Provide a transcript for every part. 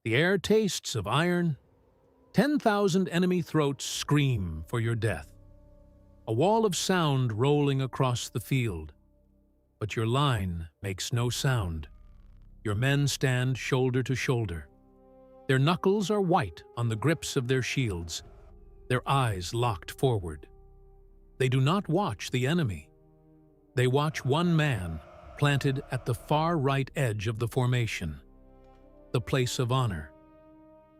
The air tastes of iron. 10,000 enemy throats scream for your death. A wall of sound rolling across the field. But your line makes no sound. Your men stand shoulder to shoulder. Their knuckles are white on the grips of their shields, their eyes locked forward. They do not watch the enemy. They watch one man planted at the far right edge of the formation, the place of honor,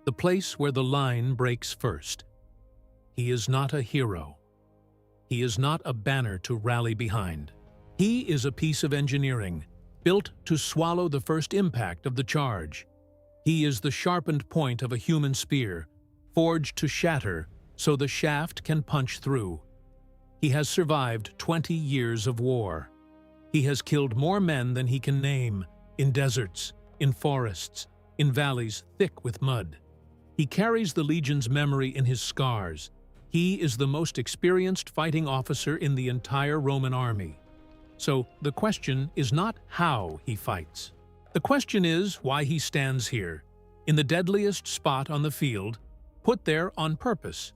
the place where the line breaks first. He is not a hero. He is not a banner to rally behind. He is a piece of engineering, built to swallow the first impact of the charge. He is the sharpened point of a human spear, forged to shatter so the shaft can punch through. He has survived 20 years of war. He has killed more men than he can name, in deserts, in forests, in valleys thick with mud. He carries the legion's memory in his scars. He is the most experienced fighting officer in the entire Roman army. So the question is not how he fights. The question is why he stands here, in the deadliest spot on the field, put there on purpose.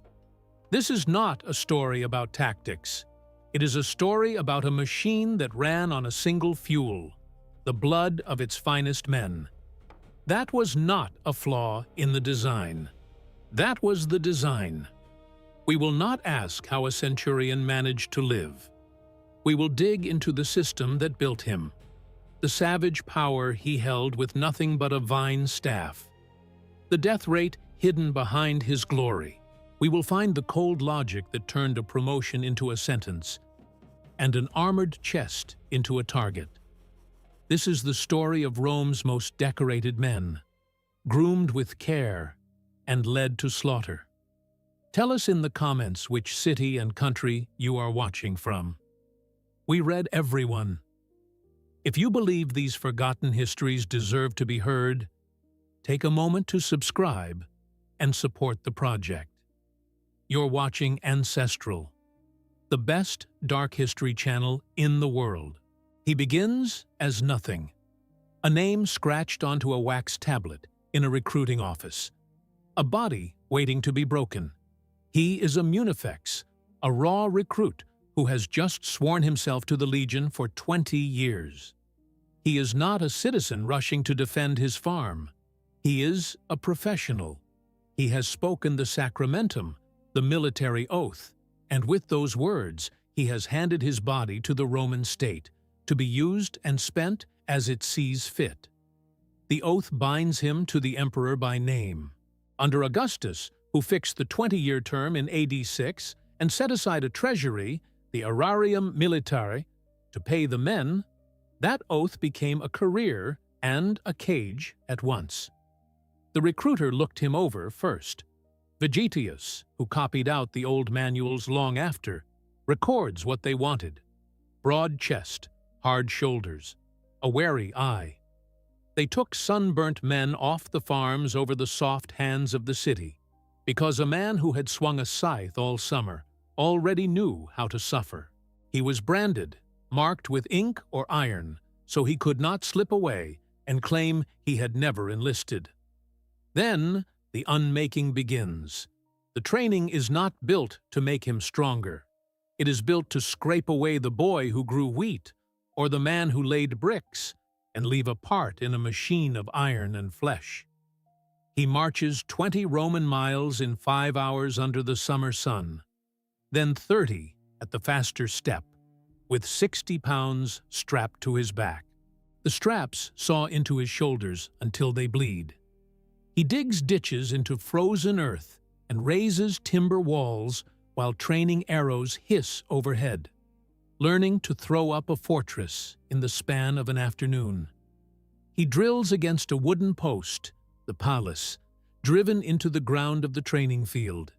This is not a story about tactics. It is a story about a machine that ran on a single fuel, the blood of its finest men. That was not a flaw in the design. That was the design. We will not ask how a centurion managed to live. We will dig into the system that built him, the savage power he held with nothing but a vine staff, the death rate hidden behind his glory. We will find the cold logic that turned a promotion into a sentence, and an armored chest into a target. This is the story of Rome's most decorated men, groomed with care and led to slaughter. Tell us in the comments which city and country you are watching from. We read everyone. If you believe these forgotten histories deserve to be heard, take a moment to subscribe and support the project. You're watching Ancestral, the best dark history channel in the world. He begins as nothing, a name scratched onto a wax tablet in a recruiting office, a body waiting to be broken. He is a munifex, a raw recruit who has just sworn himself to the Legion for 20 years. He is not a citizen rushing to defend his farm. He is a professional. He has spoken the sacramentum, the military oath, and with those words, he has handed his body to the Roman state, to be used and spent as it sees fit. The oath binds him to the emperor by name. Under Augustus, who fixed the 20-year term in AD 6 and set aside a treasury, the aerarium militare, to pay the men, that oath became a career and a cage at once. The recruiter looked him over first. Vegetius, who copied out the old manuals long after, records what they wanted: broad chest, hard shoulders, a wary eye. They took sunburnt men off the farms over the soft hands of the city, because a man who had swung a scythe all summer already knew how to suffer. He was branded, marked with ink or iron, so he could not slip away and claim he had never enlisted. Then the unmaking begins. The training is not built to make him stronger. It is built to scrape away the boy who grew wheat, or the man who laid bricks, and leave a part in a machine of iron and flesh. He marches 20 Roman miles in 5 hours under the summer sun, then 30 at the faster step, with 60 pounds strapped to his back. The straps saw into his shoulders until they bleed. He digs ditches into frozen earth and raises timber walls while training arrows hiss overhead, learning to throw up a fortress in the span of an afternoon. He drills against a wooden post, the pilus, driven into the ground of the training field.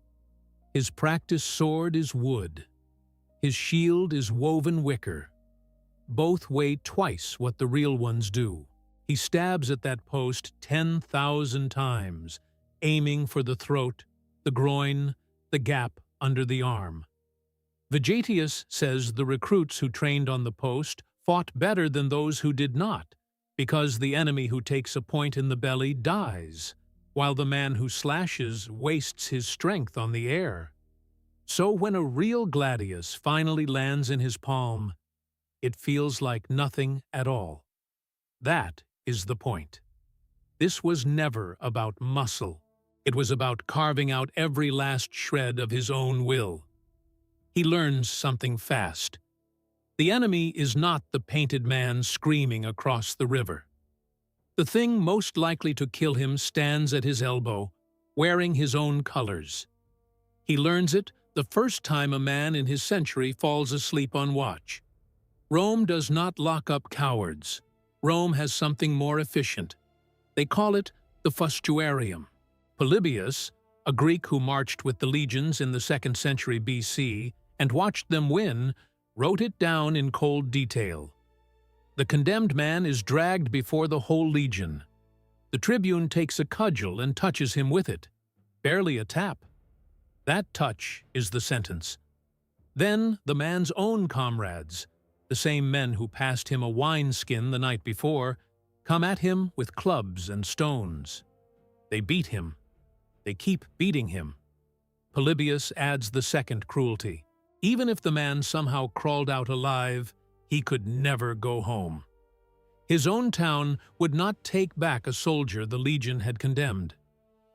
His practice sword is wood. His shield is woven wicker. Both weigh twice what the real ones do. He stabs at that post 10,000 times, aiming for the throat, the groin, the gap under the arm. Vegetius says the recruits who trained on the post fought better than those who did not, because the enemy who takes a point in the belly dies. while the man who slashes wastes his strength on the air. So when a real gladius finally lands in his palm, it feels like nothing at all. That is the point. This was never about muscle. It was about carving out every last shred of his own will. He learns something fast. The enemy is not the painted man screaming across the river. The thing most likely to kill him stands at his elbow, wearing his own colors. He learns it the first time a man in his century falls asleep on watch. Rome does not lock up cowards. Rome has something more efficient. They call it the fustuarium. Polybius, a Greek who marched with the legions in the 2nd century BC and watched them win, wrote it down in cold detail. The condemned man is dragged before the whole legion. The tribune takes a cudgel and touches him with it. Barely a tap. That touch is the sentence. Then the man's own comrades, the same men who passed him a wineskin the night before, come at him with clubs and stones. They beat him. They keep beating him. Polybius adds the second cruelty. Even if the man somehow crawled out alive, he could never go home. His own town would not take back a soldier the legion had condemned.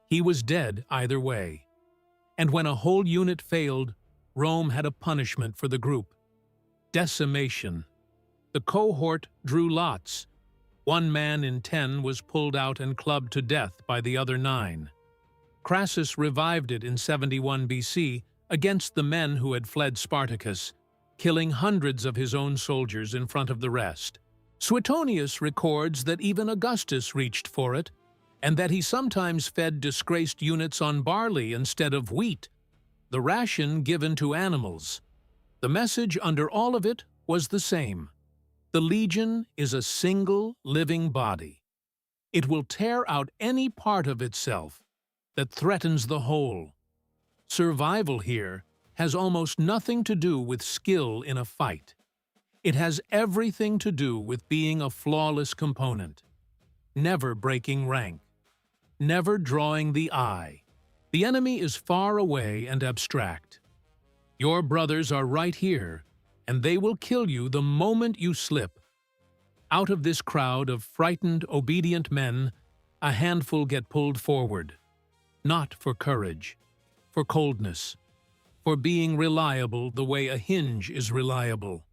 He was dead either way. And when a whole unit failed, Rome had a punishment for the group. Decimation. The cohort drew lots. 1 man in 10 was pulled out and clubbed to death by the other 9. Crassus revived it in 71 BC against the men who had fled Spartacus, killing hundreds of his own soldiers in front of the rest. Suetonius records that even Augustus reached for it, and that he sometimes fed disgraced units on barley instead of wheat, the ration given to animals. The message under all of it was the same. The legion is a single living body. It will tear out any part of itself that threatens the whole. Survival here has almost nothing to do with skill in a fight. It has everything to do with being a flawless component, never breaking rank, never drawing the eye. The enemy is far away and abstract. Your brothers are right here, and they will kill you the moment you slip. Out of this crowd of frightened, obedient men, a handful get pulled forward, not for courage, for coldness, for being reliable the way a hinge is reliable.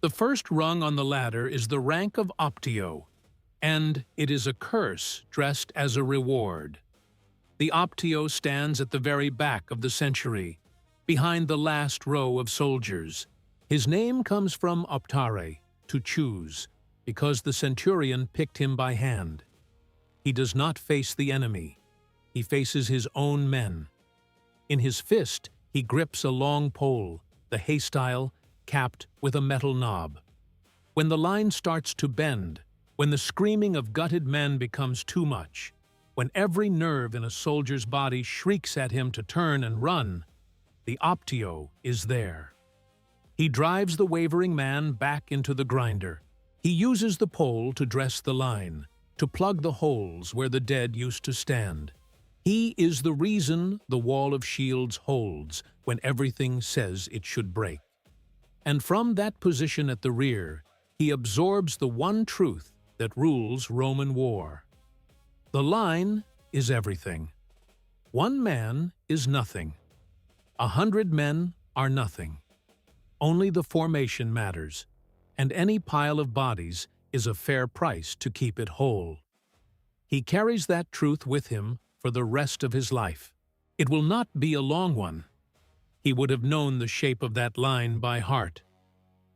The first rung on the ladder is the rank of optio, and it is a curse dressed as a reward. The optio stands at the very back of the century, behind the last row of soldiers. His name comes from optare, to choose, because the centurion picked him by hand. He does not face the enemy. He faces his own men. In his fist, he grips a long pole, the haystyle, capped with a metal knob. When the line starts to bend, when the screaming of gutted men becomes too much, when every nerve in a soldier's body shrieks at him to turn and run, the optio is there. He drives the wavering man back into the grinder. He uses the pole to dress the line, to plug the holes where the dead used to stand. He is the reason the wall of shields holds when everything says it should break. And from that position at the rear, he absorbs the one truth that rules Roman war. The line is everything. 1 man is nothing. 100 men are nothing. Only the formation matters, and any pile of bodies is a fair price to keep it whole. He carries that truth with him for the rest of his life. It will not be a long one. He would have known the shape of that line by heart.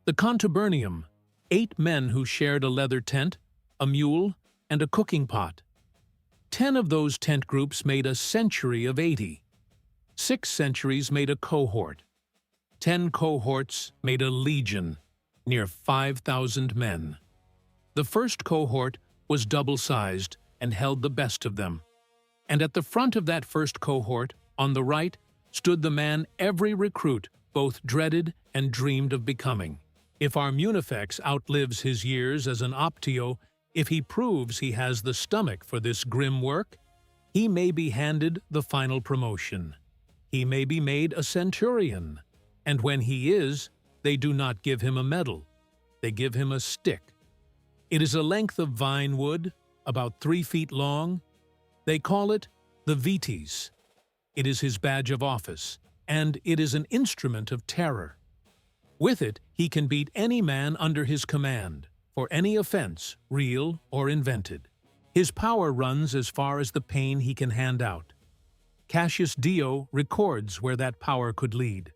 The contubernium, 8 men who shared a leather tent, a mule, and a cooking pot. 10 of those tent groups made a century of 80. 6 centuries made a cohort. 10 cohorts made a legion, near 5,000 men. The first cohort was double-sized and held the best of them. And at the front of that first cohort, on the right, stood the man every recruit both dreaded and dreamed of becoming. If our Munifex outlives his years as an optio, if he proves he has the stomach for this grim work, He may be handed the final promotion. He may be made a centurion, and when he is, they do not give him a medal. They give him a stick. It is a length of vine wood, about 3 feet long. They call it the vites. It is his badge of office, and it is an instrument of terror. With it, he can beat any man under his command, for any offense, real or invented. His power runs as far as the pain he can hand out. Cassius Dio records where that power could lead.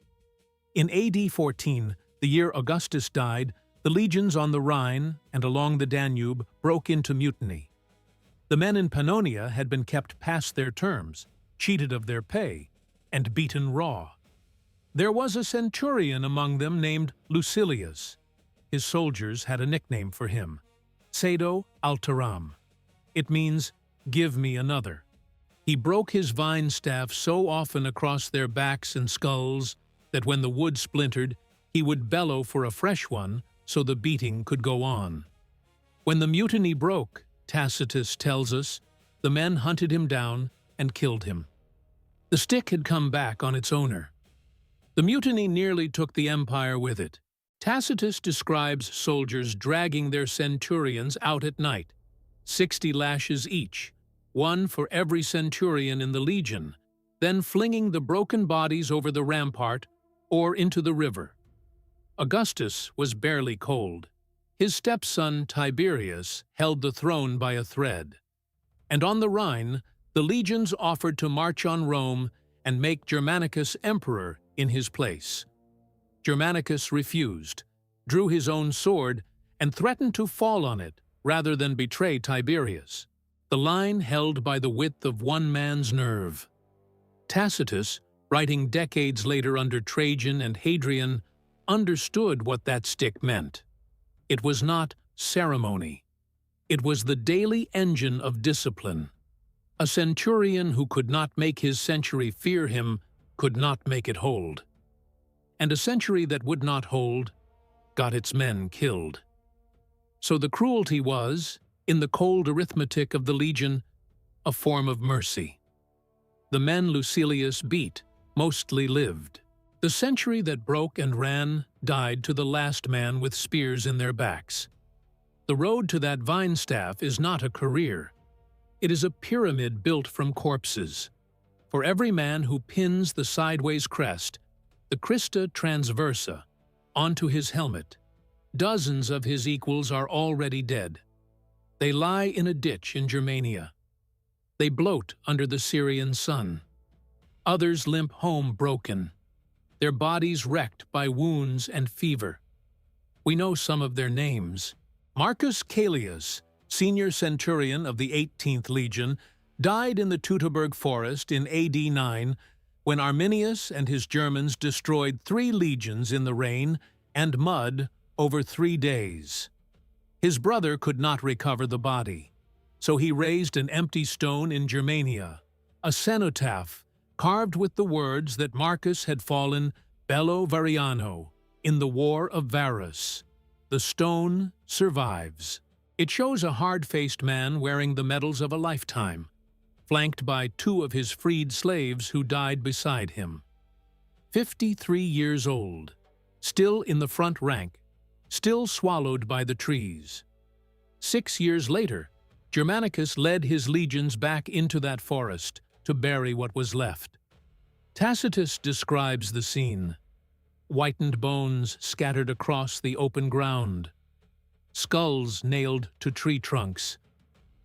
In AD 14, the year Augustus died, the legions on the Rhine and along the Danube broke into mutiny. The men in Pannonia had been kept past their terms, cheated of their pay, and beaten raw. There was a centurion among them named Lucilius. His soldiers had a nickname for him, Cedo Alteram. It means, "Give me another." He broke his vine staff so often across their backs and skulls that when the wood splintered, he would bellow for a fresh one so the beating could go on. When the mutiny broke, Tacitus tells us, the men hunted him down and killed him. The stick had come back on its owner. The mutiny nearly took the empire with it. Tacitus describes soldiers dragging their centurions out at night, 60 lashes each, one for every centurion in the legion, then flinging the broken bodies over the rampart or into the river. Augustus was barely cold. His stepson Tiberius held the throne by a thread. And on the Rhine, the legions offered to march on Rome and make Germanicus emperor in his place. Germanicus refused, drew his own sword, and threatened to fall on it rather than betray Tiberius, the line held by the width of one man's nerve. Tacitus, writing decades later under Trajan and Hadrian, understood what that stick meant. It was not ceremony. It was the daily engine of discipline. A centurion who could not make his century fear him could not make it hold. And a century that would not hold got its men killed. So the cruelty was, in the cold arithmetic of the legion, a form of mercy. The men Lucilius beat mostly lived. The century that broke and ran died to the last man with spears in their backs. The road to that vine staff is not a career. It is a pyramid built from corpses. For every man who pins the sideways crest, the crista transversa, onto his helmet, dozens of his equals are already dead. They lie in a ditch in Germania. They bloat under the Syrian sun. Others limp home broken, their bodies wrecked by wounds and fever. We know some of their names. Marcus Caelius, senior centurion of the 18th Legion, died in the Teutoburg forest in AD 9 when Arminius and his Germans destroyed 3 legions in the rain and mud over 3 days. His brother could not recover the body, so he raised an empty stone in Germania, a cenotaph carved with the words that Marcus had fallen bello Variano in the War of Varus. The stone survives. It shows a hard-faced man wearing the medals of a lifetime, flanked by 2 of his freed slaves who died beside him. 53 years old, still in the front rank, still swallowed by the trees. 6 years later, Germanicus led his legions back into that forest to bury what was left. Tacitus describes the scene. Whitened bones scattered across the open ground, skulls nailed to tree trunks,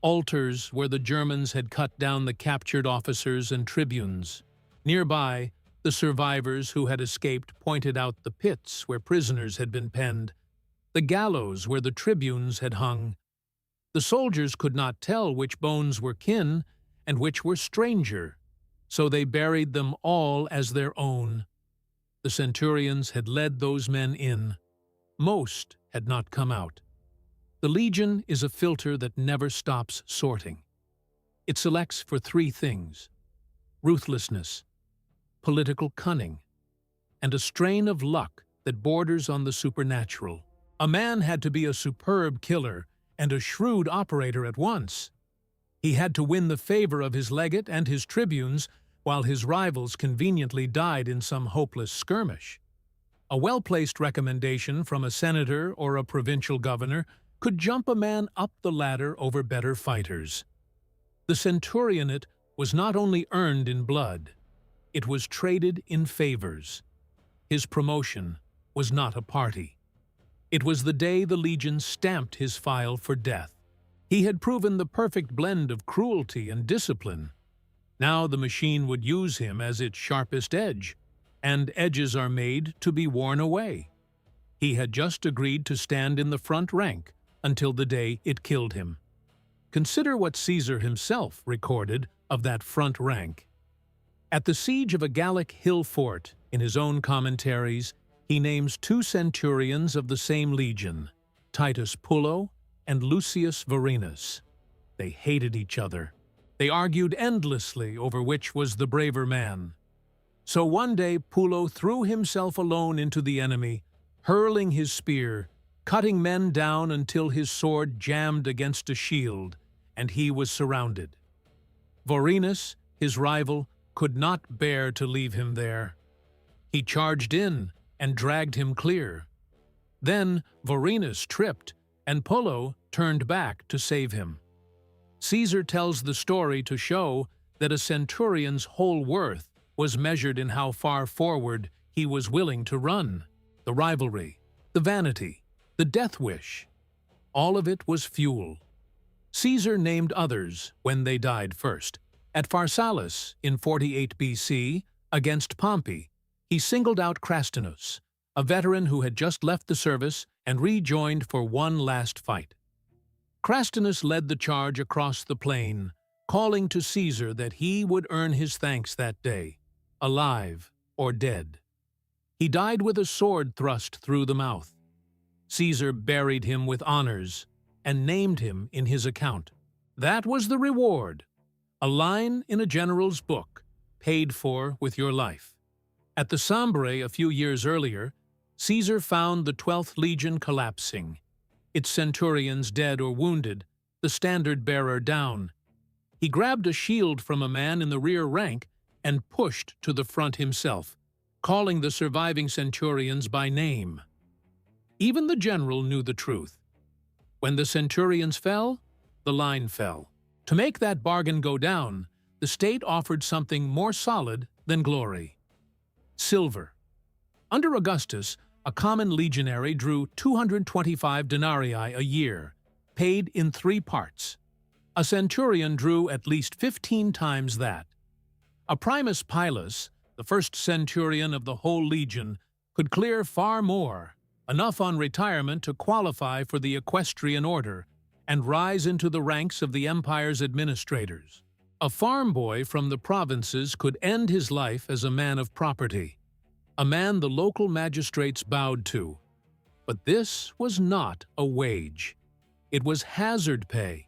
altars where the Germans had cut down the captured officers and tribunes. Nearby, the survivors who had escaped pointed out the pits where prisoners had been penned, the gallows where the tribunes had hung. The soldiers could not tell which bones were kin and which were stranger, so they buried them all as their own. The centurions had led those men in. Most had not come out. The legion is a filter that never stops sorting. It selects for 3 things: ruthlessness, political cunning, and a strain of luck that borders on the supernatural. A man had to be a superb killer and a shrewd operator at once. He had to win the favor of his legate and his tribunes, while his rivals conveniently died in some hopeless skirmish. A well-placed recommendation from a senator or a provincial governor could jump a man up the ladder over better fighters. The centurionate was not only earned in blood, it was traded in favors. His promotion was not a party. It was the day the legion stamped his file for death. He had proven the perfect blend of cruelty and discipline. Now the machine would use him as its sharpest edge, and edges are made to be worn away. He had just agreed to stand in the front rank until the day it killed him. Consider what Caesar himself recorded of that front rank. At the siege of a Gallic hill fort, in his own commentaries, he names two centurions of the same legion, Titus Pullo and Lucius Vorenus. They hated each other. They argued endlessly over which was the braver man. So one day Pullo threw himself alone into the enemy, hurling his spear, cutting men down until his sword jammed against a shield, and he was surrounded. Vorenus, his rival, could not bear to leave him there. He charged in and dragged him clear. Then Vorenus tripped, and Pullo turned back to save him. Caesar tells the story to show that a centurion's whole worth was measured in how far forward he was willing to run. The rivalry, the vanity, the death wish, all of it was fuel. Caesar named others when they died first. At Pharsalus in 48 BC, against Pompey, he singled out Crastinus, a veteran who had just left the service and rejoined for one last fight. Crastinus led the charge across the plain, calling to Caesar that he would earn his thanks that day, alive or dead. He died with a sword thrust through the mouth. Caesar buried him with honors and named him in his account. That was the reward, a line in a general's book, paid for with your life. At the Sambre a few years earlier, Caesar found the 12th Legion collapsing, its centurions dead or wounded, the standard-bearer down. He grabbed a shield from a man in the rear rank and pushed to the front himself, calling the surviving centurions by name. Even the general knew the truth. When the centurions fell, the line fell. To make that bargain go down, the state offered something more solid than glory: silver. Under Augustus, a common legionary drew 225 denarii a year, paid in 3 parts. A centurion drew at least 15 times that. A primus pilus, the first centurion of the whole legion, could clear far more, enough on retirement to qualify for the equestrian order and rise into the ranks of the empire's administrators. A farm boy from the provinces could end his life as a man of property, a man the local magistrates bowed to. But this was not a wage. It was hazard pay.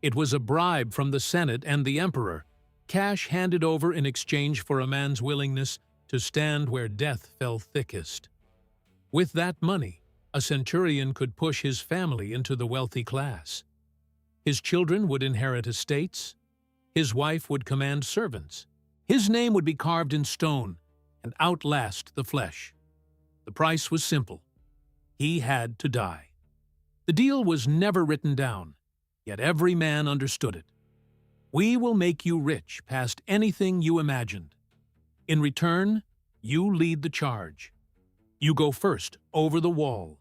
It was a bribe from the Senate and the emperor, cash handed over in exchange for a man's willingness to stand where death fell thickest. With that money, a centurion could push his family into the wealthy class. His children would inherit estates. His wife would command servants. His name would be carved in stone and outlast the flesh. The price was simple. He had to die. The deal was never written down, yet every man understood it. We will make you rich past anything you imagined. In return, you lead the charge. You go first, over the wall.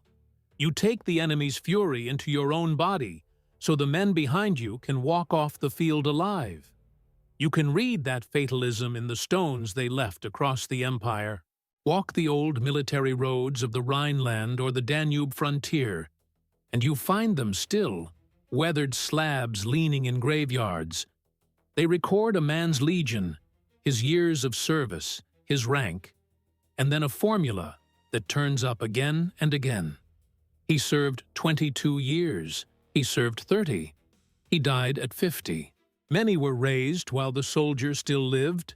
You take the enemy's fury into your own body, so the men behind you can walk off the field alive. You can read that fatalism in the stones they left across the empire. Walk the old military roads of the Rhineland or the Danube frontier, and you find them still, weathered slabs leaning in graveyards. They record a man's legion, his years of service, his rank, and then a formula that turns up again and again. He served 22 years. He served 30. He died at 50. Many were raised while the soldier still lived.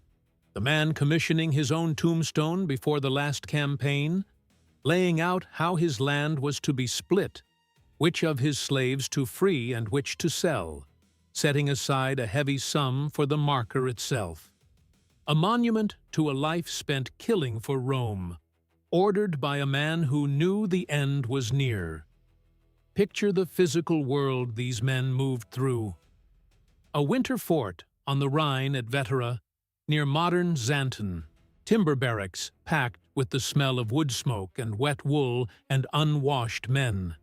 The man commissioning his own tombstone before the last campaign, laying out how his land was to be split, which of his slaves to free and which to sell, setting aside a heavy sum for the marker itself. A monument to a life spent killing for Rome, ordered by a man who knew the end was near. Picture the physical world these men moved through. A winter fort on the Rhine at Vetera, near modern Xanten. Timber barracks packed with the smell of wood smoke and wet wool and unwashed men.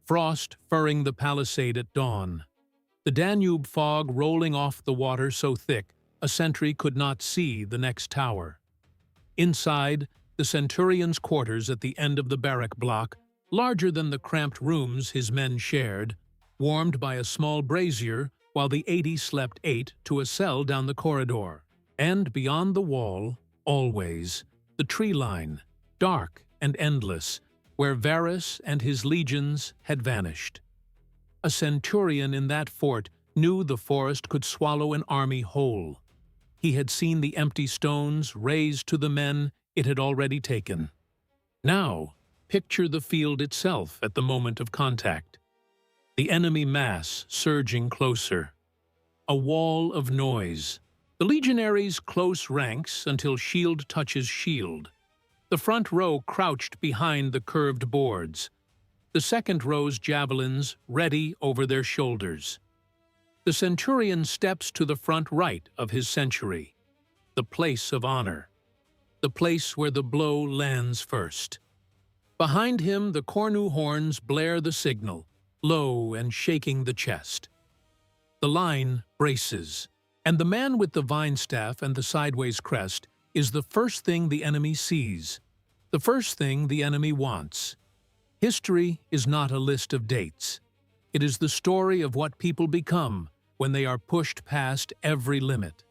Frost furring the palisade at dawn. The Danube fog rolling off the water so thick a sentry could not see the next tower. Inside, the centurion's quarters at the end of the barrack block, larger than the cramped rooms his men shared, warmed by a small brazier while the 80 slept 8 to a cell down the corridor. And beyond the wall, always, the tree line, dark and endless, where Varus and his legions had vanished. A centurion in that fort knew the forest could swallow an army whole. He had seen the empty stones razed to the men it had already taken. Now, picture the field itself at the moment of contact. The enemy mass surging closer. A wall of noise. The legionaries' close ranks until shield touches shield. The front row crouched behind the curved boards. The second row's javelins ready over their shoulders. The centurion steps to the front right of his century, the place of honor, the place where the blow lands first. Behind him, the cornu horns blare the signal, low and shaking the chest. The line braces, and the man with the vine staff and the sideways crest is the first thing the enemy sees, the first thing the enemy wants. History is not a list of dates. It is the story of what people become when they are pushed past every limit.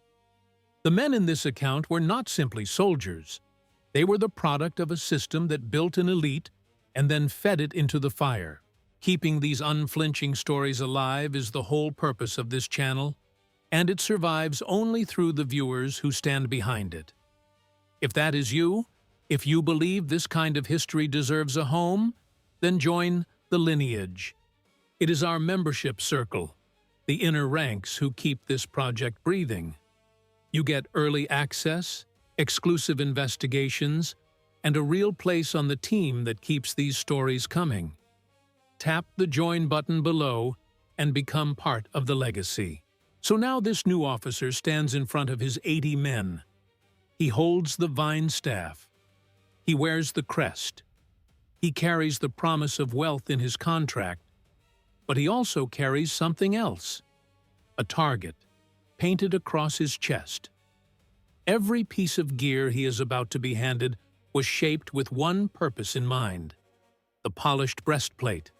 The men in this account were not simply soldiers. They were the product of a system that built an elite and then fed it into the fire. Keeping these unflinching stories alive is the whole purpose of this channel, and it survives only through the viewers who stand behind it. If that is you, if you believe this kind of history deserves a home, then join the lineage. It is our membership circle, the inner ranks who keep this project breathing. You get early access, exclusive investigations, and a real place on the team that keeps these stories coming. Tap the join button below and become part of the legacy. So now this new officer stands in front of his 80 men. He holds the vine staff. He wears the crest. He carries the promise of wealth in his contract, but he also carries something else, a target, painted across his chest. Every piece of gear he is about to be handed was shaped with one purpose in mind: the polished breastplate,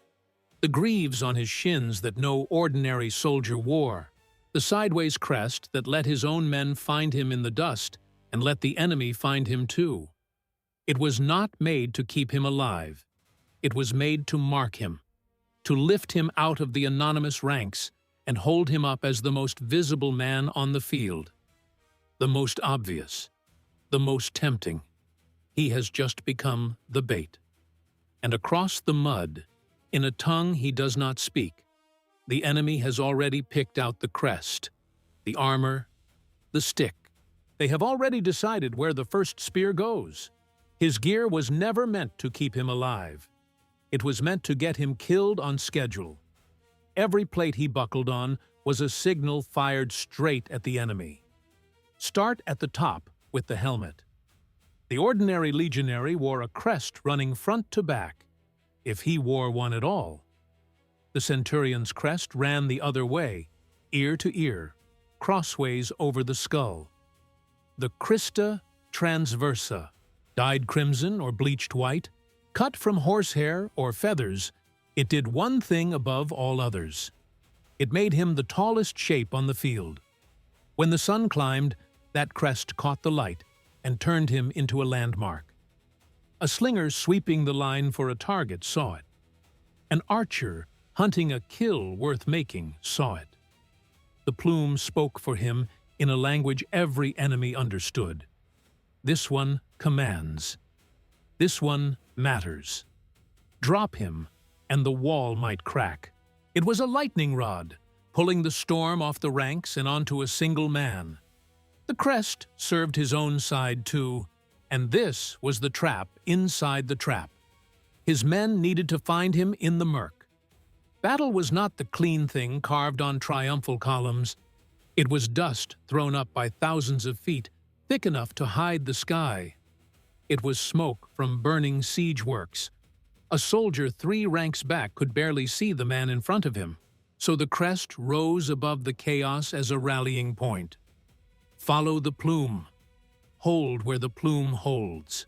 the greaves on his shins that no ordinary soldier wore, the sideways crest that let his own men find him in the dust and let the enemy find him too. It was not made to keep him alive. It was made to mark him, to lift him out of the anonymous ranks and hold him up as the most visible man on the field. The most obvious, the most tempting. He has just become the bait. And across the mud, in a tongue he does not speak, the enemy has already picked out the crest, the armor, the stick. They have already decided where the first spear goes. His gear was never meant to keep him alive. It was meant to get him killed on schedule. Every plate he buckled on was a signal fired straight at the enemy. Start at the top with the helmet. The ordinary legionary wore a crest running front to back, if he wore one at all. The centurion's crest ran the other way, ear to ear, crossways over the skull. The crista transversa, dyed crimson or bleached white, cut from horsehair or feathers, it did one thing above all others. It made him the tallest shape on the field. When the sun climbed, that crest caught the light and turned him into a landmark. A slinger sweeping the line for a target saw it. An archer hunting a kill worth making saw it. The plume spoke for him in a language every enemy understood. This one commands. This one matters. Drop him, and the wall might crack. It was a lightning rod, pulling the storm off the ranks and onto a single man. The crest served his own side too, and this was the trap inside the trap. His men needed to find him in the murk. Battle was not the clean thing carved on triumphal columns. It was dust thrown up by thousands of feet, thick enough to hide the sky. It was smoke from burning siege works. A soldier 3 ranks back could barely see the man in front of him, so the crest rose above the chaos as a rallying point. Follow the plume. Hold where the plume holds.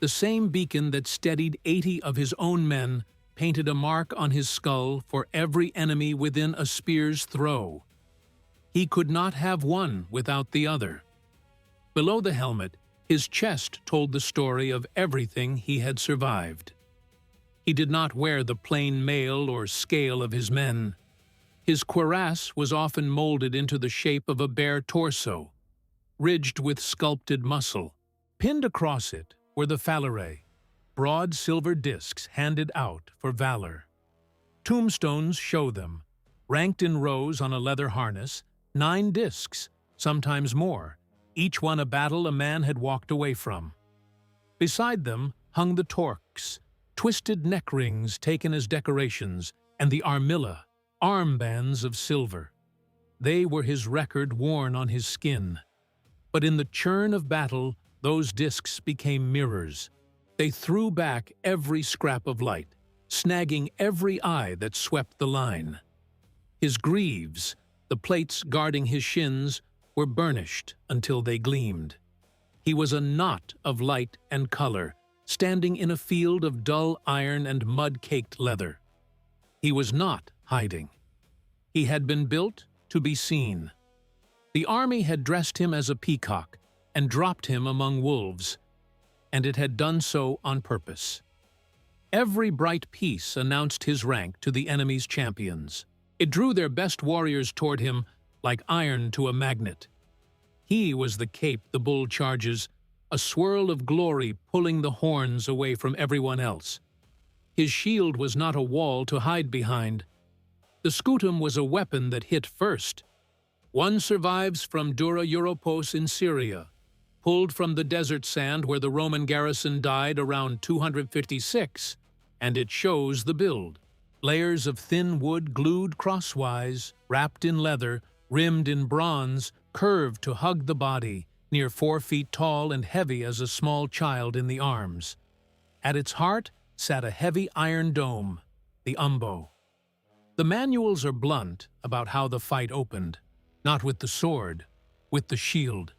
The same beacon that steadied 80 of his own men painted a mark on his skull for every enemy within a spear's throw. He could not have one without the other. Below the helmet, his chest told the story of everything he had survived. He did not wear the plain mail or scale of his men. His cuirass was often molded into the shape of a bare torso, ridged with sculpted muscle. Pinned across it were the phalae, broad silver discs handed out for valor. Tombstones show them, ranked in rows on a leather harness, 9 discs, sometimes more, each one a battle a man had walked away from. Beside them hung the torques, twisted neck rings taken as decorations, and the armilla, armbands of silver. They were his record worn on his skin. But in the churn of battle, those discs became mirrors. They threw back every scrap of light, snagging every eye that swept the line. His greaves, the plates guarding his shins, were burnished until they gleamed. He was a knot of light and color, standing in a field of dull iron and mud-caked leather. He was not hiding. He had been built to be seen. The army had dressed him as a peacock and dropped him among wolves, and it had done so on purpose. Every bright piece announced his rank to the enemy's champions. It drew their best warriors toward him like iron to a magnet. He was the cape the bull charges, a swirl of glory pulling the horns away from everyone else. His shield was not a wall to hide behind. The scutum was a weapon that hit first. One survives from Dura Europos in Syria, pulled from the desert sand where the Roman garrison died around 256, and it shows the build. Layers of thin wood glued crosswise, wrapped in leather, rimmed in bronze, curved to hug the body, near 4 feet tall and heavy as a small child in the arms. At its heart sat a heavy iron dome, the umbo. The manuals are blunt about how the fight opened, not with the sword, with the shield.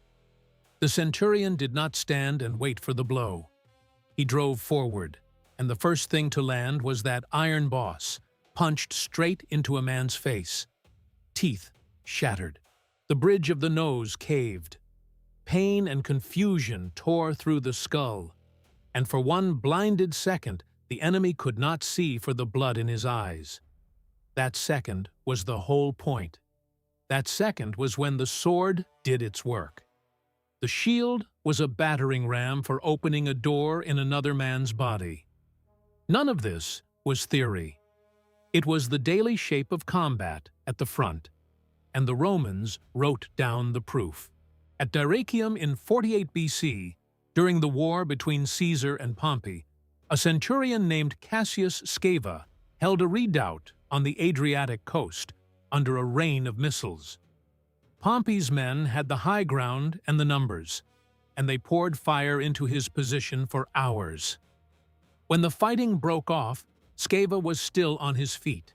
The centurion did not stand and wait for the blow. He drove forward, and the first thing to land was that iron boss, punched straight into a man's face. Teeth shattered. The bridge of the nose caved. Pain and confusion tore through the skull, and for one blinded second, the enemy could not see for the blood in his eyes. That second was the whole point. That second was when the sword did its work. The shield was a battering ram for opening a door in another man's body. None of this was theory. It was the daily shape of combat at the front, and the Romans wrote down the proof. At Dyrrhachium in 48 BC, during the war between Caesar and Pompey, a centurion named Cassius Sceva held a redoubt on the Adriatic coast under a rain of missiles. Pompey's men had the high ground and the numbers, and they poured fire into his position for hours. When the fighting broke off, Sceva was still on his feet.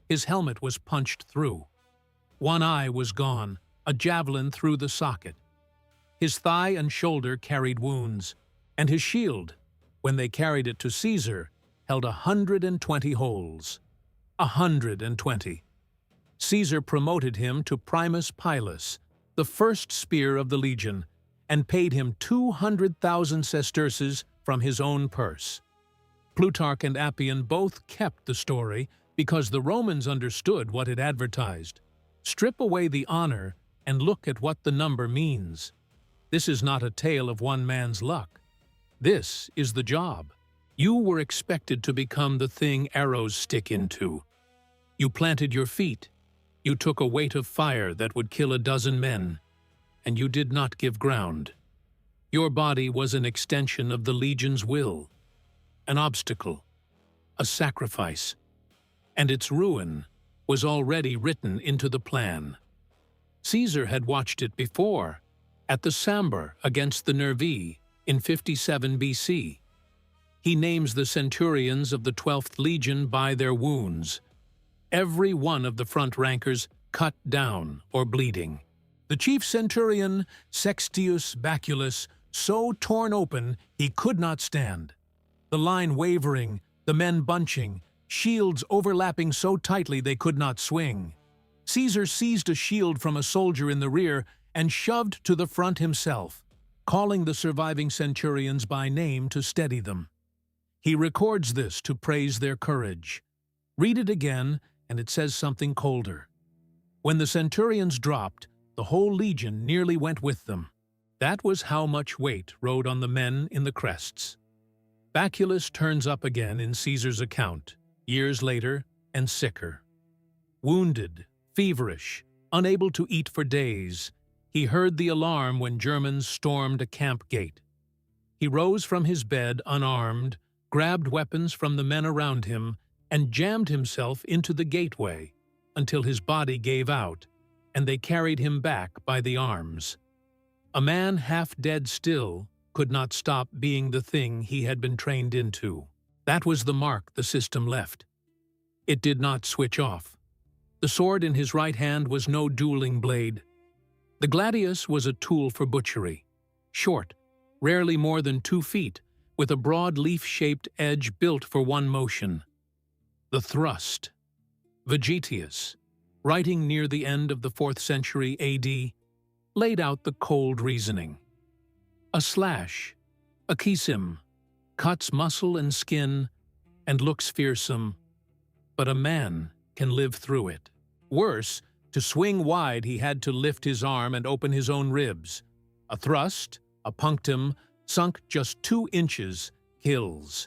His helmet was punched through. One eye was gone, a javelin through the socket. His thigh and shoulder carried wounds, and his shield, when they carried it to Caesar, held 120 holes. 120. Caesar promoted him to primus pilus, the first spear of the legion, and paid him 200,000 sesterces from his own purse. Plutarch and Appian both kept the story because the Romans understood what it advertised. Strip away the honor and look at what the number means. This is not a tale of one man's luck. This is the job. You were expected to become the thing arrows stick into. You planted your feet. You took a weight of fire that would kill a dozen men, and you did not give ground. Your body was an extension of the legion's will, an obstacle, a sacrifice, and its ruin was already written into the plan. Caesar had watched it before, at the Sambre against the Nervii in 57 BC. He names the centurions of the 12th Legion by their wounds, every one of the front rankers cut down or bleeding. The chief centurion, Sextius Baculus, so torn open he could not stand. The line wavering, the men bunching, shields overlapping so tightly they could not swing. Caesar seized a shield from a soldier in the rear and shoved to the front himself, calling the surviving centurions by name to steady them. He records this to praise their courage. Read it again, and it says something colder. When the centurions dropped, the whole legion nearly went with them. That was how much weight rode on the men in the crests. Baculus turns up again in Caesar's account, years later, and sicker. Wounded, feverish, unable to eat for days, he heard the alarm when Germans stormed a camp gate. He rose from his bed unarmed, grabbed weapons from the men around him, and jammed himself into the gateway until his body gave out, and they carried him back by the arms. A man half dead still could not stop being the thing he had been trained into. That was the mark the system left. It did not switch off. The sword in his right hand was no dueling blade. The gladius was a tool for butchery, short, rarely more than 2 feet, with a broad leaf-shaped edge built for one motion. The thrust. Vegetius, writing near the end of the 4th century AD, laid out the cold reasoning. A slash, a chisim, cuts muscle and skin and looks fearsome, but a man can live through it. Worse, to swing wide he had to lift his arm and open his own ribs. A thrust, a punctum, sunk just 2 inches, kills.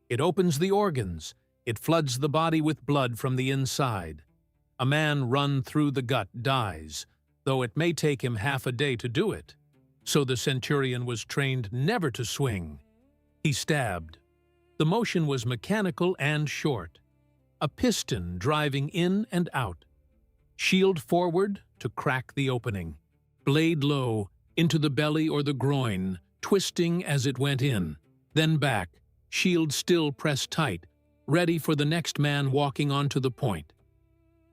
It opens the organs. It floods the body with blood from the inside. A man run through the gut dies, though it may take him half a day to do it. So the centurion was trained never to swing. He stabbed. The motion was mechanical and short. A piston driving in and out. Shield forward to crack the opening. Blade low, into the belly or the groin, twisting as it went in. Then back, shield still pressed tight, ready for the next man walking onto the point.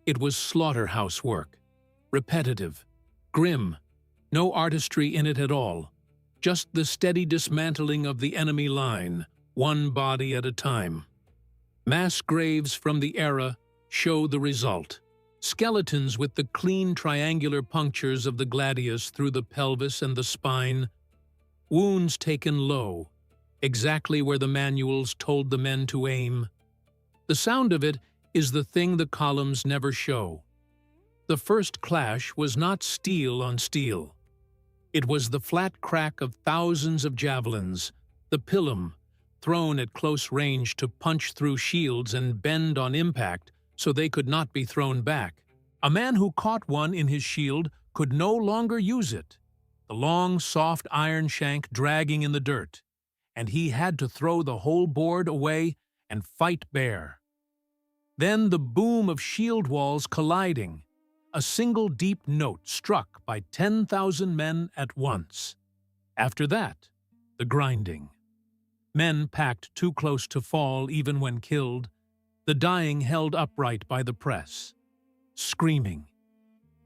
It was slaughterhouse work. Repetitive. Grim. No artistry in it at all. Just the steady dismantling of the enemy line, one body at a time. Mass graves from the era show the result. Skeletons with the clean triangular punctures of the gladius through the pelvis and the spine. Wounds taken low, exactly where the manuals told the men to aim. The sound of it is the thing the columns never show. The first clash was not steel on steel. It was the flat crack of thousands of javelins, the pilum, thrown at close range to punch through shields and bend on impact so they could not be thrown back. A man who caught one in his shield could no longer use it, the long, soft iron shank dragging in the dirt, and he had to throw the whole board away and fight bare. Then the boom of shield walls colliding, a single deep note struck by 10,000 men at once. After that, the grinding. Men packed too close to fall even when killed, the dying held upright by the press. Screaming.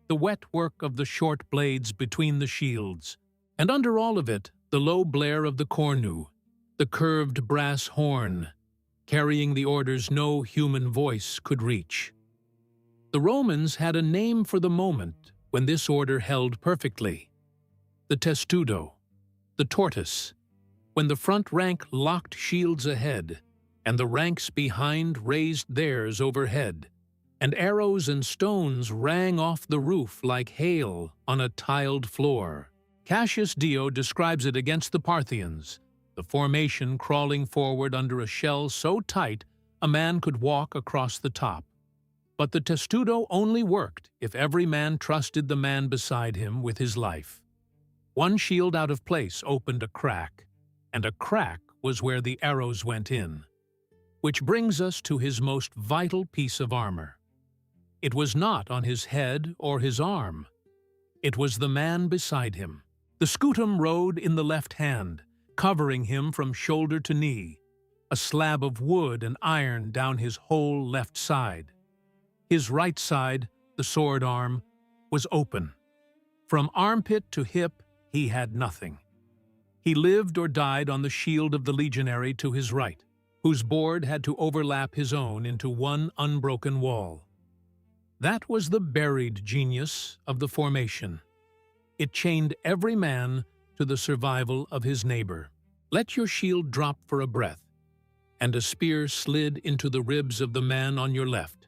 The wet work of the short blades between the shields, and under all of it, the low blare of the cornu, the curved brass horn, carrying the orders no human voice could reach. The Romans had a name for the moment when this order held perfectly. The testudo, the tortoise, when the front rank locked shields ahead, and the ranks behind raised theirs overhead, and arrows and stones rang off the roof like hail on a tiled floor. Cassius Dio describes it against the Parthians, the formation crawling forward under a shell so tight a man could walk across the top. But the testudo only worked if every man trusted the man beside him with his life. One shield out of place opened a crack, and a crack was where the arrows went in. Which brings us to his most vital piece of armor. It was not on his head or his arm. It was the man beside him. The scutum rode in the left hand, covering him from shoulder to knee, a slab of wood and iron down his whole left side. His right side, the sword arm, was open. From armpit to hip, he had nothing. He lived or died on the shield of the legionary to his right, whose board had to overlap his own into one unbroken wall. That was the buried genius of the formation. It chained every man to the survival of his neighbor. Let your shield drop for a breath, and a spear slid into the ribs of the man on your left.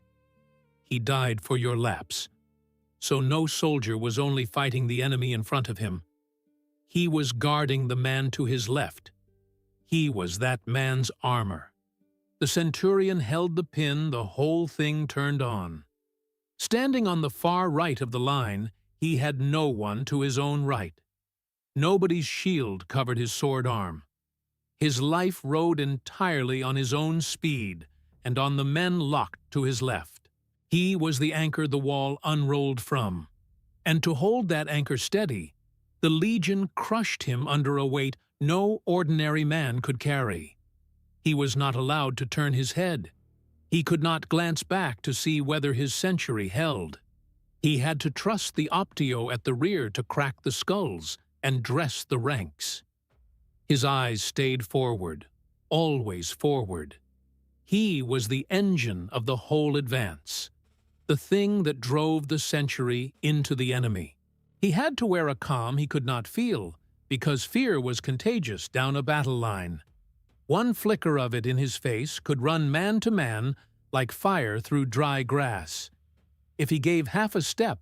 He died for your lapse. So no soldier was only fighting the enemy in front of him. He was guarding the man to his left. He was that man's armor. The centurion held the pin, the whole thing turned on. Standing on the far right of the line, he had no one to his own right. Nobody's shield covered his sword arm. His life rode entirely on his own speed and on the men locked to his left. He was the anchor the wall unrolled from. And to hold that anchor steady, the legion crushed him under a weight no ordinary man could carry. He was not allowed to turn his head. He could not glance back to see whether his century held. He had to trust the optio at the rear to crack the skulls and dress the ranks. His eyes stayed forward, always forward. He was the engine of the whole advance, the thing that drove the century into the enemy. He had to wear a calm he could not feel, because fear was contagious down a battle line. One flicker of it in his face could run man to man like fire through dry grass. If he gave half a step,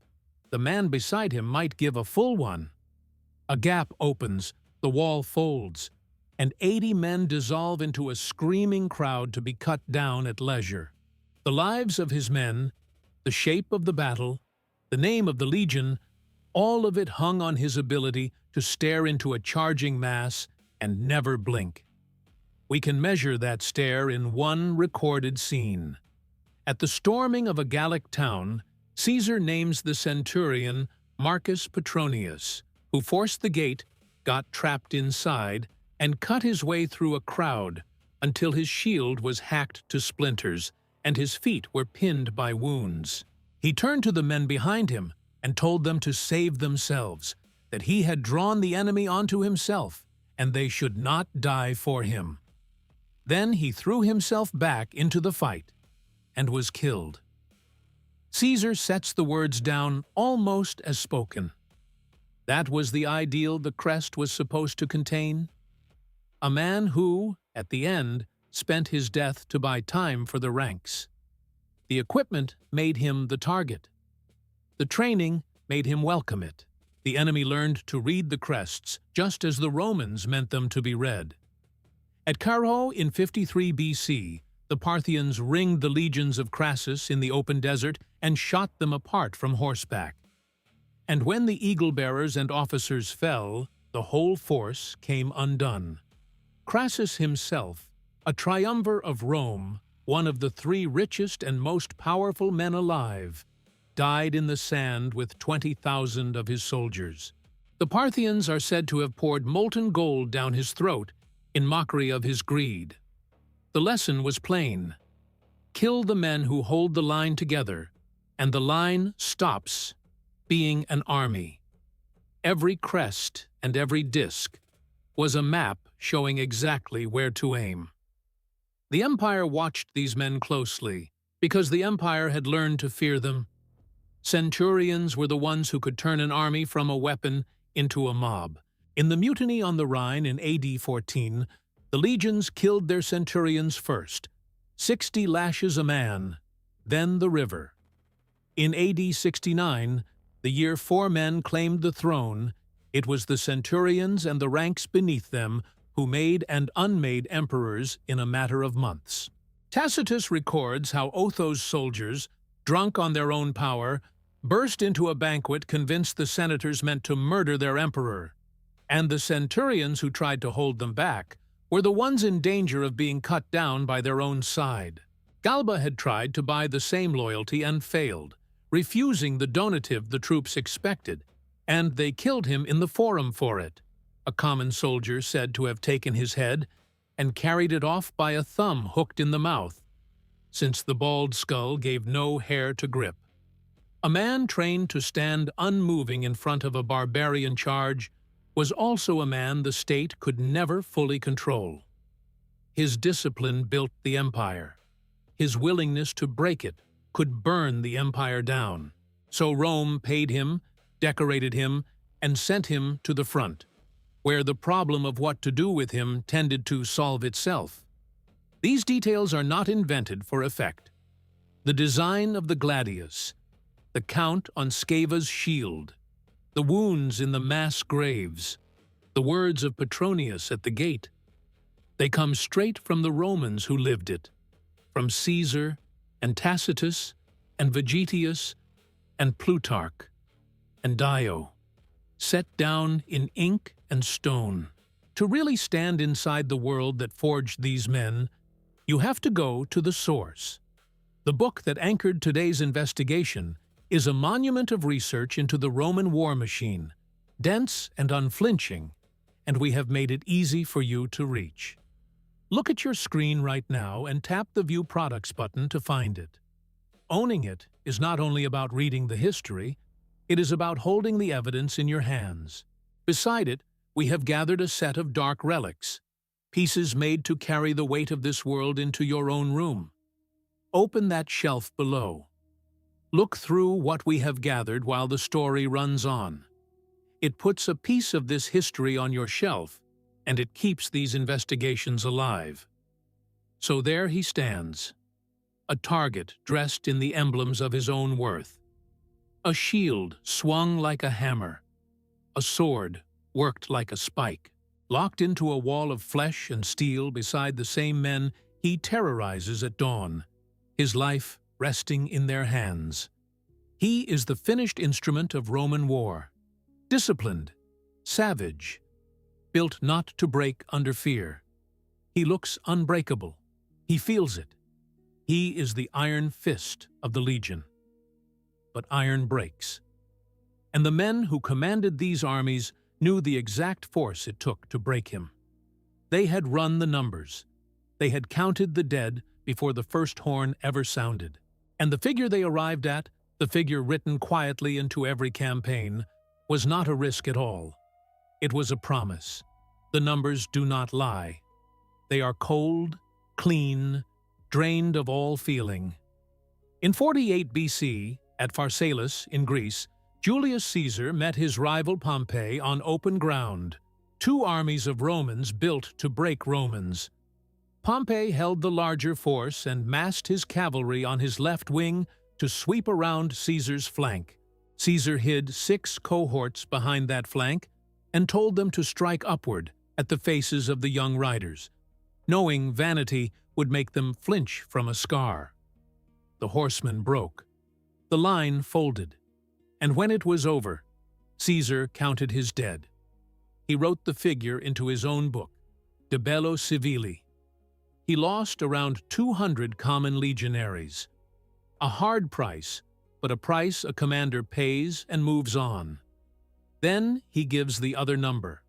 the man beside him might give a full one. A gap opens, the wall folds, and 80 men dissolve into a screaming crowd to be cut down at leisure. The lives of his men, the shape of the battle, the name of the legion, all of it hung on his ability to stare into a charging mass and never blink. We can measure that stare in one recorded scene. At the storming of a Gallic town, Caesar names the centurion Marcus Petronius, who forced the gate, got trapped inside, and cut his way through a crowd until his shield was hacked to splinters and his feet were pinned by wounds. He turned to the men behind him and told them to save themselves, that he had drawn the enemy onto himself, and they should not die for him. Then he threw himself back into the fight and was killed. Caesar sets the words down almost as spoken. That was the ideal the crest was supposed to contain. A man who, at the end, spent his death to buy time for the ranks. The equipment made him the target. The training made him welcome it. The enemy learned to read the crests just as the Romans meant them to be read. At Caro in 53 BC, the Parthians ringed the legions of Crassus in the open desert and shot them apart from horseback. And when the eagle-bearers and officers fell, the whole force came undone. Crassus himself, a triumvir of Rome, one of the 3 richest and most powerful men alive, died in the sand with 20,000 of his soldiers. The Parthians are said to have poured molten gold down his throat in mockery of his greed. The lesson was plain. Kill the men who hold the line together, and the line stops being an army. Every crest and every disc was a map showing exactly where to aim. The empire watched these men closely, because the empire had learned to fear them. Centurions were the ones who could turn an army from a weapon into a mob. In the mutiny on the Rhine in AD 14, the legions killed their centurions first, 60 lashes a man, then the river. In AD 69, the year 4 men claimed the throne, it was the centurions and the ranks beneath them who made and unmade emperors in a matter of months. Tacitus records how Otho's soldiers, drunk on their own power, burst into a banquet convinced the senators meant to murder their emperor, and the centurions who tried to hold them back were the ones in danger of being cut down by their own side. Galba had tried to buy the same loyalty and failed, refusing the donative the troops expected, and they killed him in the forum for it. A common soldier said to have taken his head and carried it off by a thumb hooked in the mouth, since the bald skull gave no hair to grip. A man trained to stand unmoving in front of a barbarian charge was also a man the state could never fully control. His discipline built the empire. His willingness to break it could burn the empire down. So Rome paid him, decorated him, and sent him to the front, where the problem of what to do with him tended to solve itself. These details are not invented for effect. The design of the gladius, the count on Scava's shield, the wounds in the mass graves, the words of Petronius at the gate, they come straight from the Romans who lived it, from Caesar and Tacitus and Vegetius and Plutarch and Dio, set down in ink and stone. To really stand inside the world that forged these men, you have to go to the source. The book that anchored today's investigation is a monument of research into the Roman war machine, dense and unflinching, and we have made it easy for you to reach. Look at your screen right now and tap the View Products button to find it. Owning it is not only about reading the history, it is about holding the evidence in your hands. Beside it, we have gathered a set of dark relics, pieces made to carry the weight of this world into your own room. Open that shelf below. Look through what we have gathered while the story runs on. It puts a piece of this history on your shelf, and it keeps these investigations alive. So there he stands, a target dressed in the emblems of his own worth, a shield swung like a hammer, a sword worked like a spike, locked into a wall of flesh and steel beside the same men he terrorizes at dawn, his life resting in their hands. He is the finished instrument of Roman war, disciplined, savage, built not to break under fear. He looks unbreakable. He feels it. He is the iron fist of the legion. But iron breaks. And the men who commanded these armies knew the exact force it took to break him. They had run the numbers. They had counted the dead before the first horn ever sounded. And the figure they arrived at, the figure written quietly into every campaign, was not a risk at all. It was a promise. The numbers do not lie. They are cold, clean, drained of all feeling. In 48 BC, at Pharsalus in Greece, Julius Caesar met his rival Pompey on open ground, two armies of Romans built to break Romans. Pompey held the larger force and massed his cavalry on his left wing to sweep around Caesar's flank. Caesar hid 6 cohorts behind that flank and told them to strike upward at the faces of the young riders, knowing vanity would make them flinch from a scar. The horsemen broke. The line folded, and when it was over, Caesar counted his dead. He wrote the figure into his own book, De Bello Civili. He lost around 200 common legionaries. A hard price, but a price a commander pays and moves on. Then he gives the other number.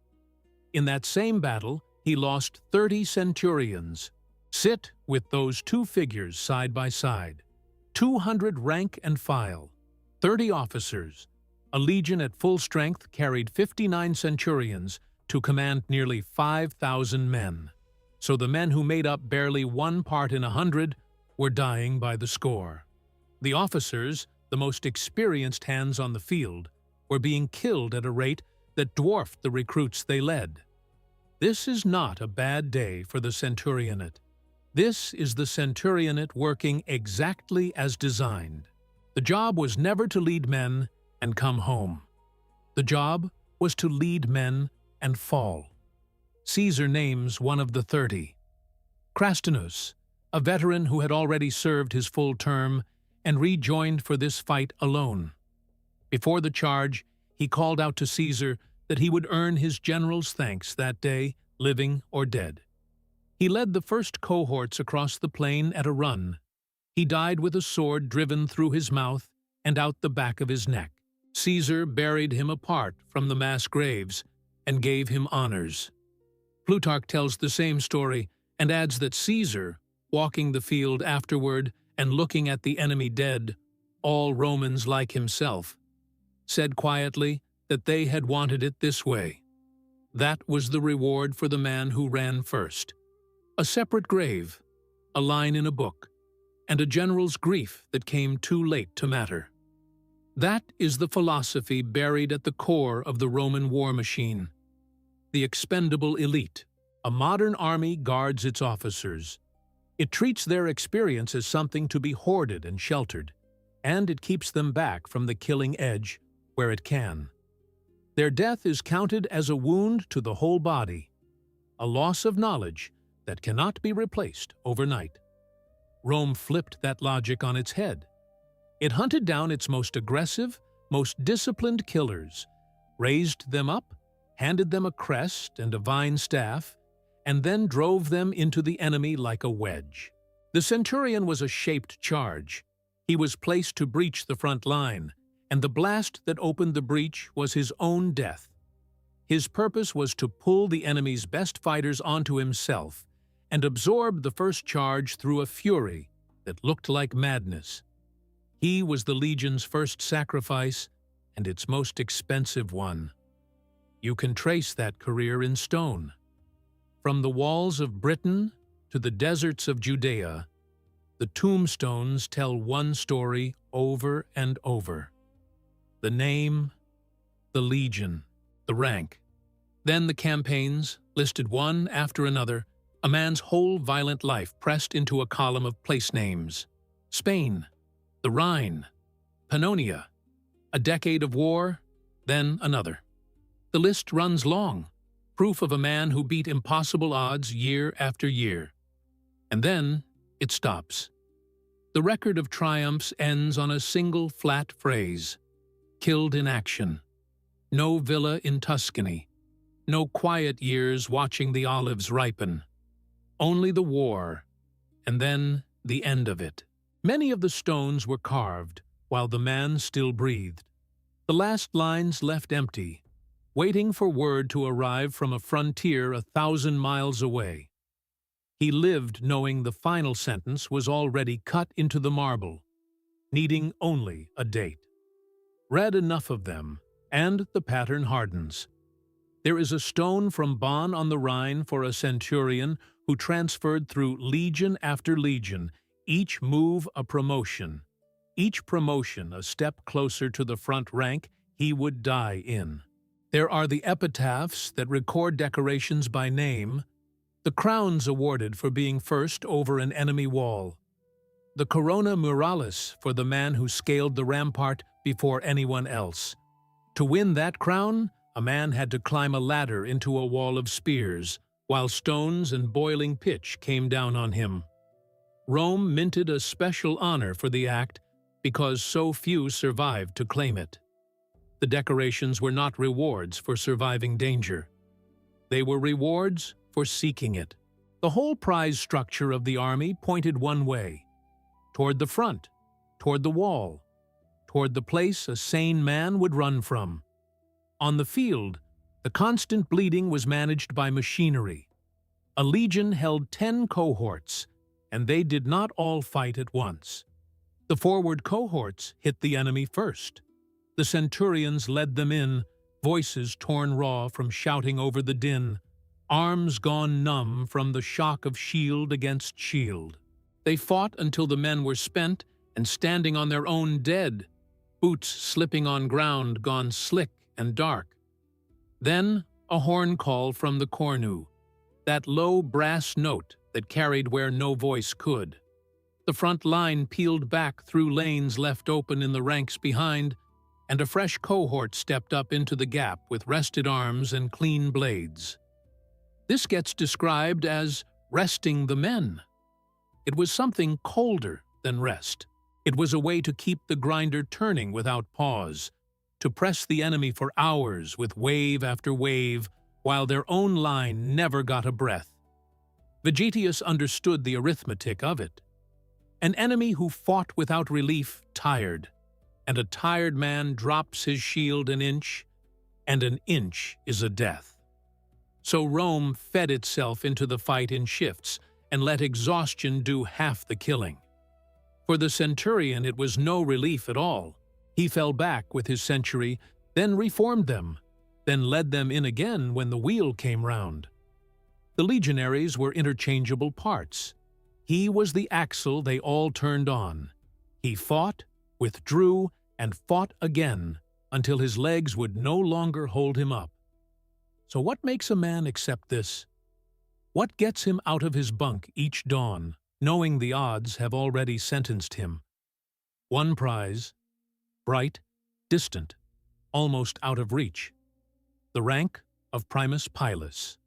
In that same battle, he lost 30 centurions. Sit with those two figures side by side. 200 rank and file, 30 officers. A legion at full strength carried 59 centurions to command nearly 5,000 men. So the men who made up barely 1 part in 100 were dying by the score. The officers, the most experienced hands on the field, were being killed at a rate that dwarfed the recruits they led. This is not a bad day for the centurionate. This is the centurionate working exactly as designed. The job was never to lead men and come home. The job was to lead men and fall. Caesar names one of the 30. Crastinus, a veteran who had already served his full term, and rejoined for this fight alone. Before the charge, he called out to Caesar that he would earn his general's thanks that day, living or dead. He led the first cohorts across the plain at a run. He died with a sword driven through his mouth and out the back of his neck. Caesar buried him apart from the mass graves and gave him honors. Plutarch tells the same story and adds that Caesar, walking the field afterward and looking at the enemy dead, all Romans like himself, said quietly that they had wanted it this way. That was the reward for the man who ran first. A separate grave, a line in a book, and a general's grief that came too late to matter. That is the philosophy buried at the core of the Roman war machine. The expendable elite. A modern army guards its officers. It treats their experience as something to be hoarded and sheltered, and it keeps them back from the killing edge where it can. Their death is counted as a wound to the whole body, a loss of knowledge that cannot be replaced overnight. Rome flipped that logic on its head. It hunted down its most aggressive, most disciplined killers, raised them up, handed them a crest and a vine staff, and then drove them into the enemy like a wedge. The centurion was a shaped charge. He was placed to breach the front line, and the blast that opened the breach was his own death. His purpose was to pull the enemy's best fighters onto himself and absorb the first charge through a fury that looked like madness. He was the legion's first sacrifice and its most expensive one. You can trace that career in stone. From the walls of Britain to the deserts of Judea, the tombstones tell one story over and over. The name, the legion, the rank. Then the campaigns, listed one after another, a man's whole violent life pressed into a column of place names. Spain, the Rhine, Pannonia, a decade of war, then another. The list runs long, proof of a man who beat impossible odds year after year. And then it stops. The record of triumphs ends on a single flat phrase: killed in action. No villa in Tuscany. No quiet years watching the olives ripen. Only the war, and then the end of it. Many of the stones were carved while the man still breathed. The last lines left empty, waiting for word to arrive from a frontier 1,000 miles away. He lived knowing the final sentence was already cut into the marble, needing only a date. Read enough of them, and the pattern hardens. There is a stone from Bonn on the Rhine for a centurion who transferred through legion after legion, each move a promotion, each promotion a step closer to the front rank he would die in. There are the epitaphs that record decorations by name, the crowns awarded for being first over an enemy wall, the corona muralis for the man who scaled the rampart before anyone else. To win that crown, a man had to climb a ladder into a wall of spears, while stones and boiling pitch came down on him. Rome minted a special honor for the act because so few survived to claim it. The decorations were not rewards for surviving danger. They were rewards for seeking it. The whole prize structure of the army pointed one way, toward the front, toward the wall, toward the place a sane man would run from. On the field, the constant bleeding was managed by machinery. A legion held 10 cohorts, and they did not all fight at once. The forward cohorts hit the enemy first. The centurions led them in, voices torn raw from shouting over the din, arms gone numb from the shock of shield against shield. They fought until the men were spent and standing on their own dead, boots slipping on ground gone slick and dark. Then a horn call from the cornu, that low brass note that carried where no voice could. The front line peeled back through lanes left open in the ranks behind, and a fresh cohort stepped up into the gap with rested arms and clean blades. This gets described as resting the men. It was something colder than rest. It was a way to keep the grinder turning without pause, to press the enemy for hours with wave after wave, while their own line never got a breath. Vegetius understood the arithmetic of it. An enemy who fought without relief tired, and a tired man drops his shield an inch, and an inch is a death. So Rome fed itself into the fight in shifts and let exhaustion do half the killing. For the centurion it was no relief at all. He fell back with his century, then reformed them, then led them in again when the wheel came round. The legionaries were interchangeable parts. He was the axle they all turned on. He fought, withdrew, and fought again until his legs would no longer hold him up. So what makes a man accept this? What gets him out of his bunk each dawn, knowing the odds have already sentenced him? One prize, bright, distant, almost out of reach. The rank of primus pilus,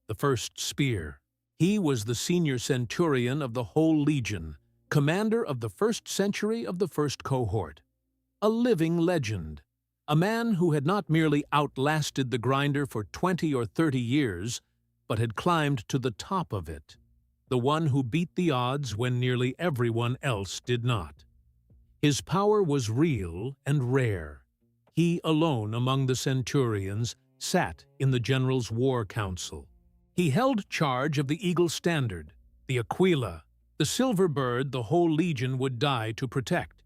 the first spear. He was the senior centurion of the whole legion, commander of the first century of the first cohort. A living legend, a man who had not merely outlasted the grinder for 20 or 30 years, but had climbed to the top of it, the one who beat the odds when nearly everyone else did not. His power was real and rare. He alone among the centurions sat in the general's war council. He held charge of the eagle standard, the aquila, the silver bird the whole legion would die to protect.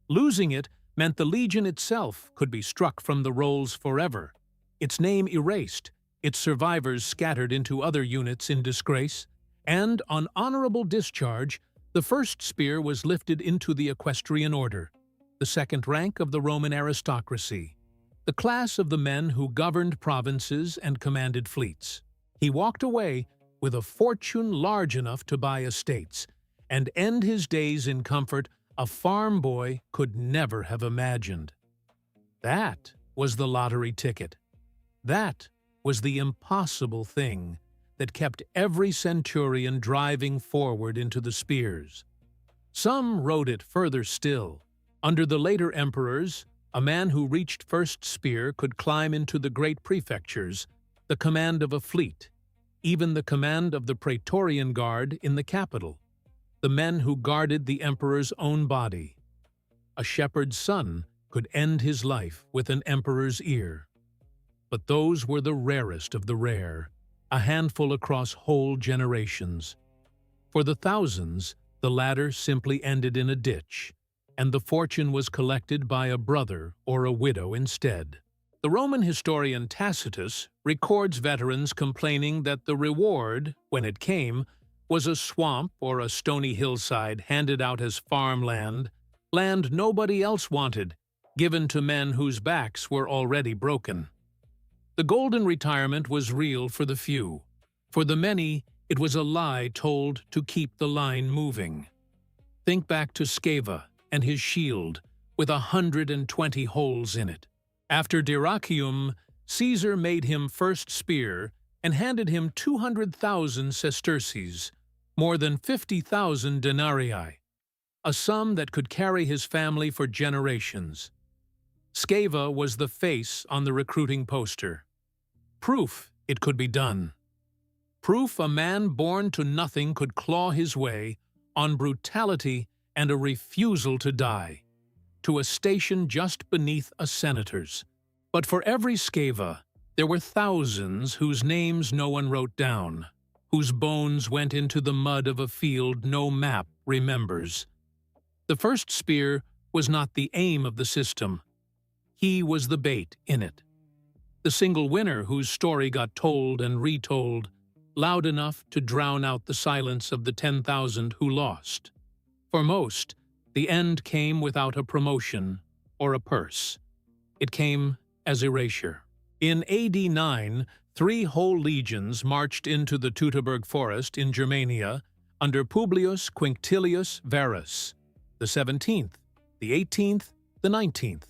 Losing it meant the legion itself could be struck from the rolls forever, its name erased, its survivors scattered into other units in disgrace, and, on honorable discharge, the first spear was lifted into the equestrian order, the second rank of the Roman aristocracy, the class of the men who governed provinces and commanded fleets. He walked away with a fortune large enough to buy estates and end his days in comfort a farm boy could never have imagined. That was the lottery ticket. That was the impossible thing that kept every centurion driving forward into the spears. Some rode it further still. Under the later emperors, a man who reached first spear could climb into the great prefectures, the command of a fleet, even the command of the Praetorian Guard in the capital, the men who guarded the emperor's own body. A shepherd's son could end his life with an emperor's ear. But those were the rarest of the rare, a handful across whole generations. For the thousands, the ladder simply ended in a ditch, and the fortune was collected by a brother or a widow instead. The Roman historian Tacitus records veterans complaining that the reward, when it came, was a swamp or a stony hillside handed out as farmland, land nobody else wanted, given to men whose backs were already broken. The golden retirement was real for the few. For the many, it was a lie told to keep the line moving. Think back to Sceva and his shield, with 120 holes in it. After Dyrrachium, Caesar made him first spear and handed him 200,000 sesterces, more than 50,000 denarii, a sum that could carry his family for generations. Sceva was the face on the recruiting poster. Proof it could be done. Proof a man born to nothing could claw his way on brutality and a refusal to die, to a station just beneath a senator's. But for every Sceva, there were thousands whose names no one wrote down, whose bones went into the mud of a field no map remembers. The first spear was not the aim of the system. He was the bait in it. The single winner whose story got told and retold, loud enough to drown out the silence of the 10,000 who lost. For most, the end came without a promotion or a purse. It came as erasure. In AD 9, 3 whole legions marched into the Teutoburg forest in Germania under Publius Quinctilius Varus, the 17th, the 18th, the 19th.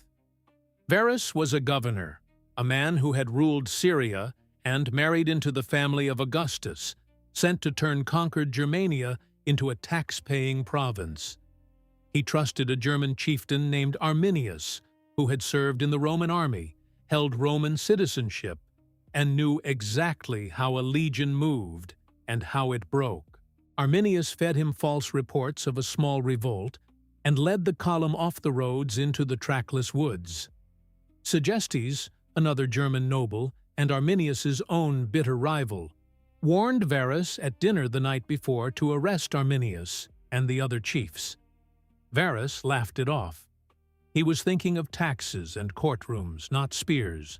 Varus was a governor, a man who had ruled Syria and married into the family of Augustus, sent to turn conquered Germania into a tax-paying province. He trusted a German chieftain named Arminius, who had served in the Roman army, held Roman citizenship, and knew exactly how a legion moved and how it broke. Arminius fed him false reports of a small revolt and led the column off the roads into the trackless woods. Segestes, another German noble and Arminius's own bitter rival, warned Varus at dinner the night before to arrest Arminius and the other chiefs. Varus laughed it off. He was thinking of taxes and courtrooms, not spears.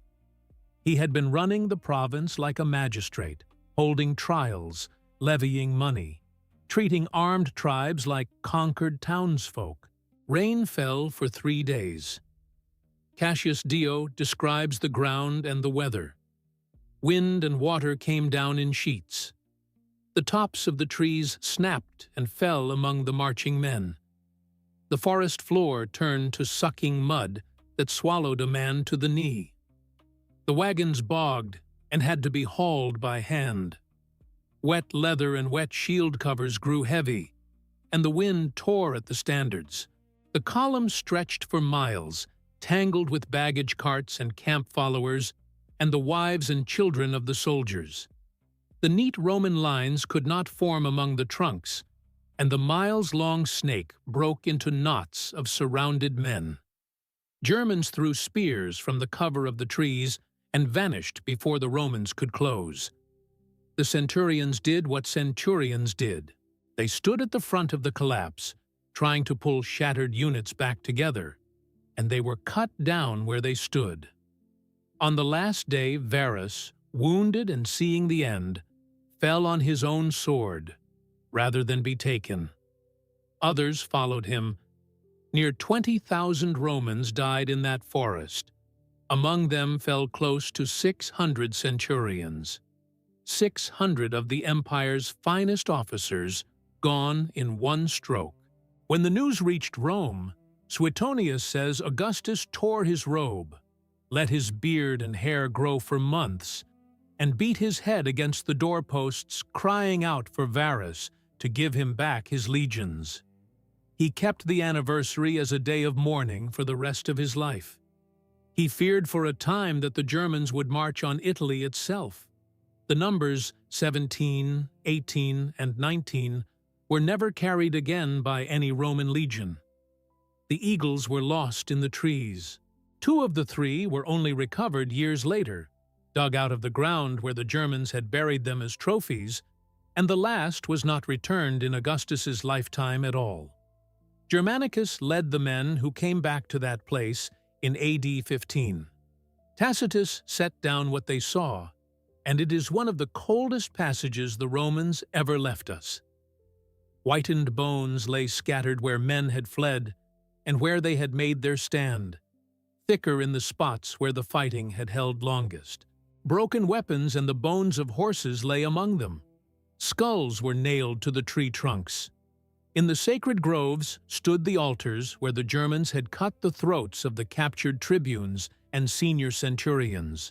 He had been running the province like a magistrate, holding trials, levying money, treating armed tribes like conquered townsfolk. Rain fell for 3 days. Cassius Dio describes the ground and the weather. Wind and water came down in sheets. The tops of the trees snapped and fell among the marching men. The forest floor turned to sucking mud that swallowed a man to the knee. The wagons bogged and had to be hauled by hand. Wet leather and wet shield covers grew heavy, and the wind tore at the standards. The column stretched for miles, tangled with baggage carts and camp followers, and the wives and children of the soldiers. The neat Roman lines could not form among the trunks, and the miles-long snake broke into knots of surrounded men. Germans threw spears from the cover of the trees and vanished before the Romans could close. The centurions did what centurions did. They stood at the front of the collapse, trying to pull shattered units back together, and they were cut down where they stood. On the last day, Varus, wounded and seeing the end, fell on his own sword, rather than be taken. Others followed him. Near 20,000 Romans died in that forest. Among them fell close to 600 centurions. 600 of the empire's finest officers gone in one stroke. When the news reached Rome, Suetonius says Augustus tore his robe, let his beard and hair grow for months, and beat his head against the doorposts, crying out for Varus to give him back his legions. He kept the anniversary as a day of mourning for the rest of his life. He feared for a time that the Germans would march on Italy itself. The numbers 17, 18, and 19 were never carried again by any Roman legion. The eagles were lost in the trees. 2 of the 3 were only recovered years later, dug out of the ground where the Germans had buried them as trophies, and the last was not returned in Augustus's lifetime at all. Germanicus led the men who came back to that place in AD 15. Tacitus set down what they saw, and it is one of the coldest passages the Romans ever left us. Whitened bones lay scattered where men had fled and where they had made their stand, thicker in the spots where the fighting had held longest. Broken weapons and the bones of horses lay among them. Skulls were nailed to the tree trunks. In the sacred groves stood the altars where the Germans had cut the throats of the captured tribunes and senior centurions.